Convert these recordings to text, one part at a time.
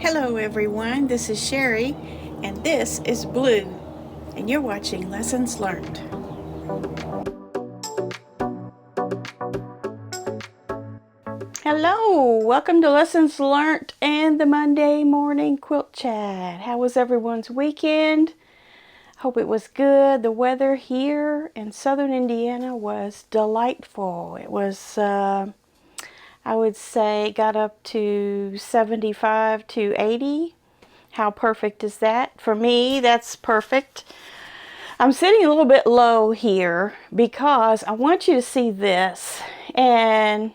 Hello everyone, this is Sherry, and this is Blue, and you're watching Lessons Learned. Hello, welcome to Lessons Learned and the Monday Morning Quilt Chat. How was everyone's weekend? Hope it was good. The weather here in southern Indiana was delightful. It was, I would say, got up to 75 to 80. How perfect is that? For me, that's perfect. I'm sitting a little bit low here because I want you to see this. And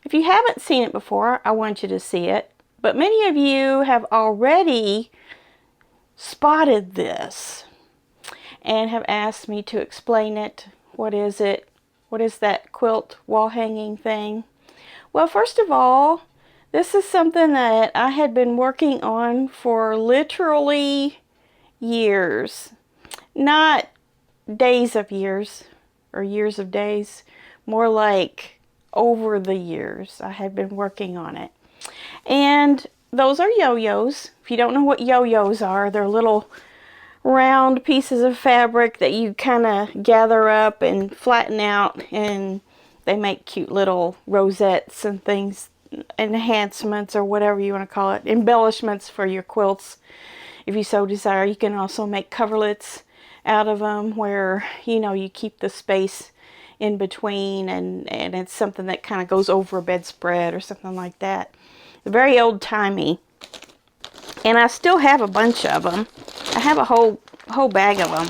if you haven't seen it before, I want you to see it. But many of you have already spotted this and have asked me to explain it. What is it? What is that quilt wall hanging thing? Well, first of all, this is something that I had been working on for literally years. Not days of years or years of days, more like over the years I had been working on it. And those are yo-yos. If you don't know what yo-yos are, they're little round pieces of fabric that you kind of gather up and flatten out, and they make cute little rosettes and things, enhancements or whatever you want to call it, embellishments for your quilts if you so desire. You can also make coverlets out of them where you keep the space in between, and it's something that kind of goes over a bedspread or something like that. Very old-timey. And I still have a bunch of them. I have a whole bag of them.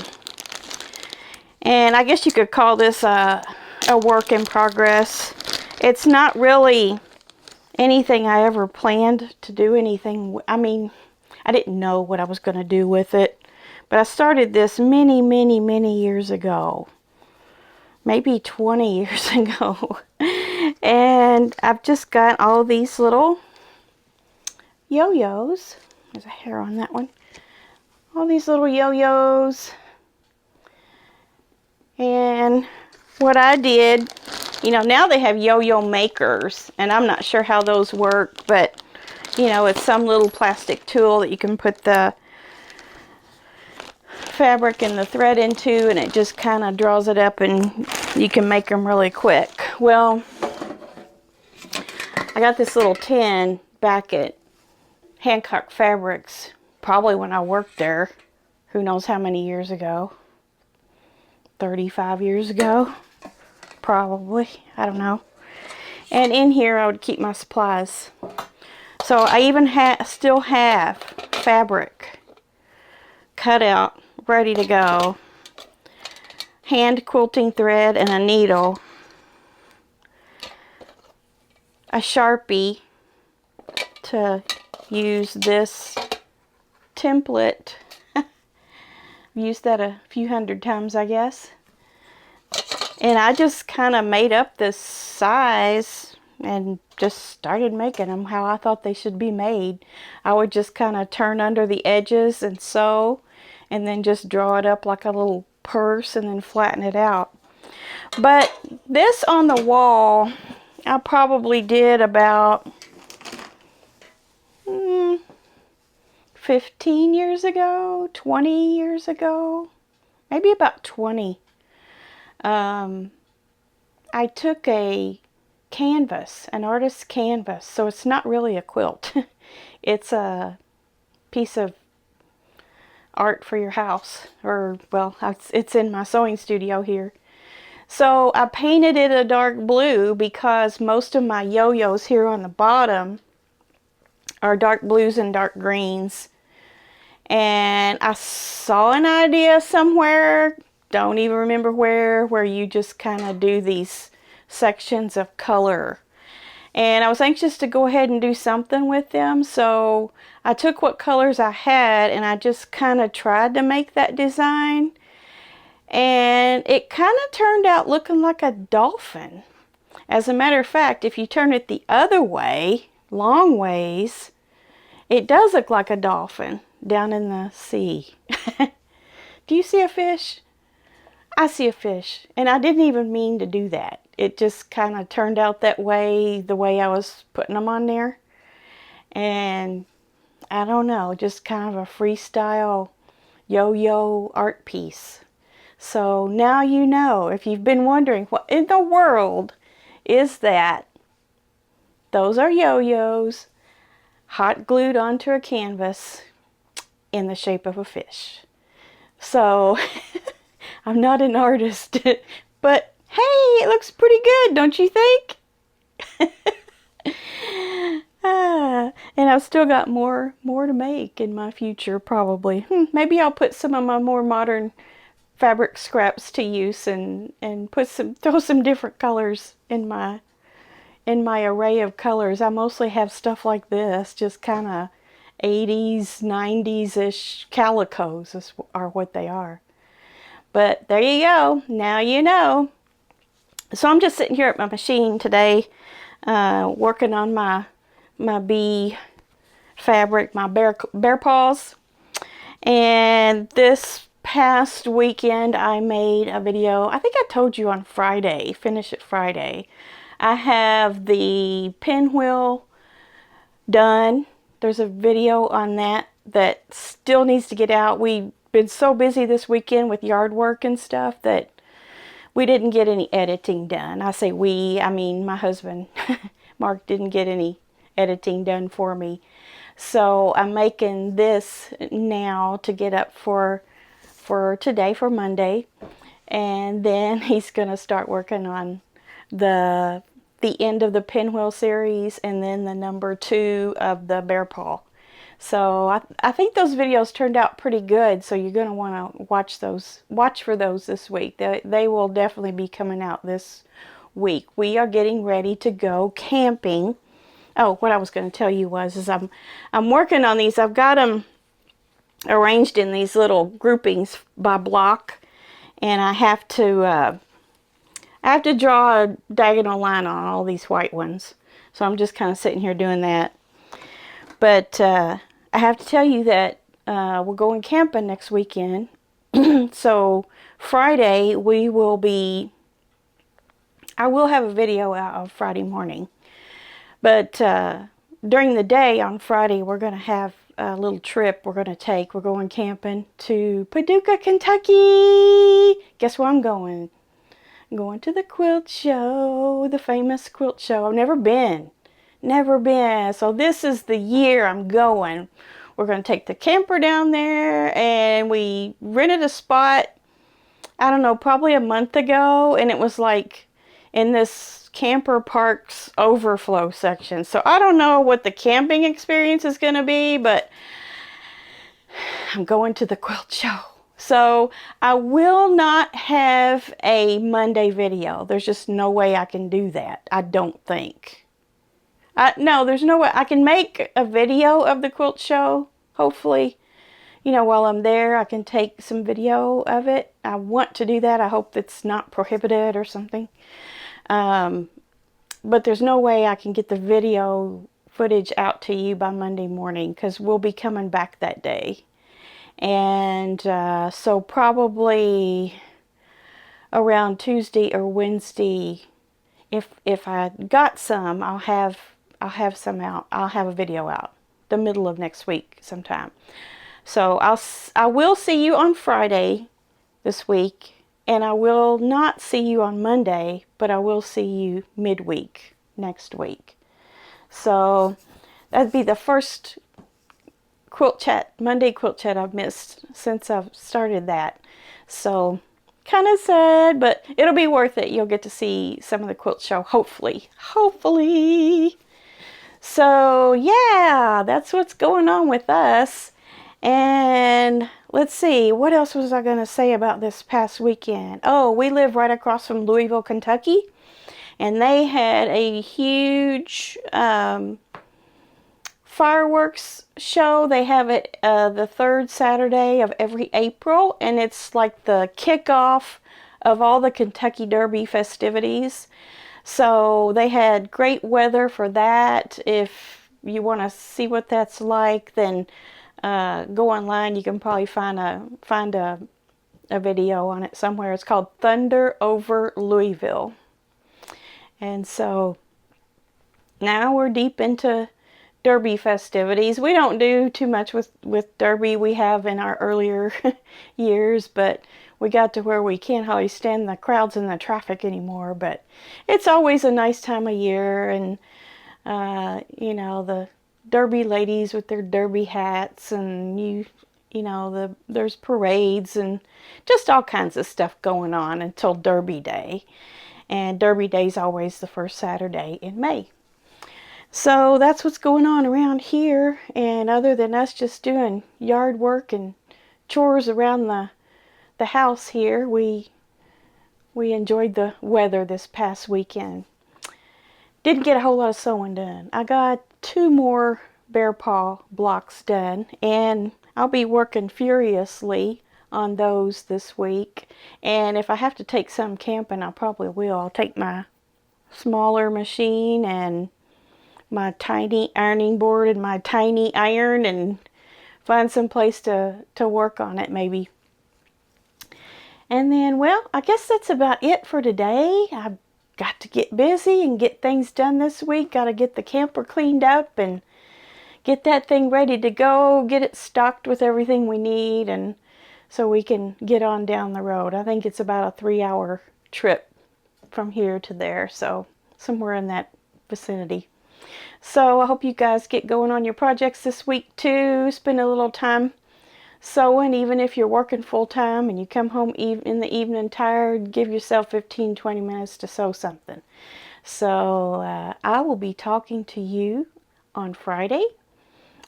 And I guess you could call this a work in progress. It's not really anything I ever planned to do anything. I mean, I didn't know what I was going to do with it. But I started this many, many, many years ago. Maybe 20 years ago. And I've just got all these little yo-yos. There's a hair on that one. All these little yo-yos. And what I did, now they have yo-yo makers. And I'm not sure how those work, but, it's some little plastic tool that you can put the fabric and the thread into, and it just kind of draws it up, and you can make them really quick. Well, I got this little tin back at Hancock Fabrics, probably when I worked there, who knows how many years ago, 35 years ago, probably, I don't know. And in here I would keep my supplies. So I even still have fabric cut out, ready to go, hand quilting thread and a needle, a Sharpie to use this template. I've used that a few hundred times, I guess. And I just kind of made up this size and just started making them how I thought they should be made. I would just kind of turn under the edges and sew, and then just draw it up like a little purse and then flatten it out. But this on the wall, I probably did about 15 years ago, 20 years ago, maybe about 20. I took a canvas, an artist's canvas, so it's not really a quilt. It's a piece of art for your house, or well, it's in my sewing studio here. So I painted it a dark blue because most of my yo-yos here on the bottom are dark blues and dark greens. And I saw an idea somewhere, don't even remember where you just kind of do these sections of color. And I was anxious to go ahead and do something with them, so I took what colors I had and I just kind of tried to make that design. And it kind of turned out looking like a dolphin. As a matter of fact, if you turn it the other way, long ways, it does look like a dolphin down in the sea. Do you see a fish? I see a fish, and I didn't even mean to do that. It just kind of turned out that way, the way I was putting them on there. And I don't know, just kind of a freestyle yo-yo art piece. So now you know, if you've been wondering what in the world is that, those are yo-yos hot glued onto a canvas in the shape of a fish. So I'm not an artist, but hey, it looks pretty good, don't you think? And I've still got more to make in my future, probably. Maybe I'll put some of my more modern fabric scraps to use and throw some different colors in my array of colors. I mostly have stuff like this, just kind of 80s, 90s-ish calicos are what they are. But there you go. Now you know. So I'm just sitting here at my machine today, working on my bee fabric, my bear paws. And this past weekend I made a video. I think I told you on Friday, Finish It Friday. I have the pinwheel done. There's a video on that still needs to get out. We've been so busy this weekend with yard work and stuff that we didn't get any editing done. I say we, I mean my husband, Mark, didn't get any editing done for me. So I'm making this now to get up for today, for Monday. And then he's going to start working on the end of the pinwheel series and then the number 2 of the bear paw. So I think those videos turned out pretty good, so you're going to want to watch for those this week. They will definitely be coming out this week. We are getting ready to go camping. Oh, what I was going to tell you is I'm working on these. I've got them arranged in these little groupings by block, and I have to draw a diagonal line on all these white ones. So I'm just kind of sitting here doing that. But I have to tell you that we're going camping next weekend. So Friday I will have a video out of Friday morning. But during the day on Friday, we're going to have a little trip we're going camping to Paducah, Kentucky. Guess where I'm going? I'm going to the quilt show, the famous quilt show. I've never been. So this is the year I'm going. We're going to take the camper down there, and we rented a spot, I don't know, probably a month ago, and it was like in this camper park's overflow section. So I don't know what the camping experience is going to be, but I'm going to the quilt show. So I will not have a Monday video. There's just no way I can do that, I don't think. No, there's no way. I can make a video of the quilt show, hopefully. You know, while I'm there, I can take some video of it. I want to do that. I hope it's not prohibited or something. But there's no way I can get the video footage out to you by Monday morning, because we'll be coming back that day. And so probably around Tuesday or Wednesday, if I got some, I'll have some out. I'll have a video out the middle of next week sometime. So I will see you on Friday this week, and I will not see you on Monday, but I will see you midweek next week. So that'd be the first Monday quilt chat I've missed since I've started that. So kind of sad, but it'll be worth it. You'll get to see some of the quilt show, hopefully. So yeah, that's what's going on with us. And let's see, what else was I going to say about this past weekend? Oh, we live right across from Louisville, Kentucky, and they had a huge fireworks show. They have it the third Saturday of every April, and it's like the kickoff of all the Kentucky Derby festivities. So they had great weather for that. If you want to see what that's like, then go online. You can probably find a video on it somewhere. It's called Thunder Over Louisville. And so now we're deep into Derby festivities. We don't do too much with Derby. We have in our earlier years, but we got to where we can't hardly stand the crowds and the traffic anymore. But it's always a nice time of year, and you know, the Derby ladies with their Derby hats, and you know, there's parades and just all kinds of stuff going on until Derby Day. And Derby Day is always the first Saturday in May. So that's what's going on around here. And other than us just doing yard work and chores around the house here, we enjoyed the weather this past weekend. Didn't get a whole lot of sewing done. I got 2 more bear paw blocks done, and I'll be working furiously on those this week. And if I have to take some camping, I probably will. I'll take my smaller machine and my tiny ironing board and my tiny iron and find some place to work on it maybe. And then, well, I guess that's about it for today. I've got to get busy and get things done this week. Got to get the camper cleaned up and get that thing ready to go, get it stocked with everything we need, and so we can get on down the road. I think it's about a 3-hour trip from here to there, so somewhere in that vicinity. So I hope you guys get going on your projects this week too. Spend a little time sewing, even if you're working full time and you come home in the evening tired. Give yourself 15-20 minutes to sew something. So I will be talking to you on Friday,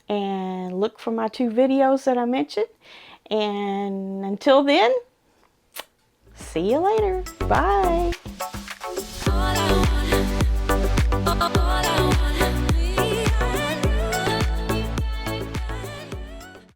and look for my 2 videos that I mentioned. And until then, see you later. Bye.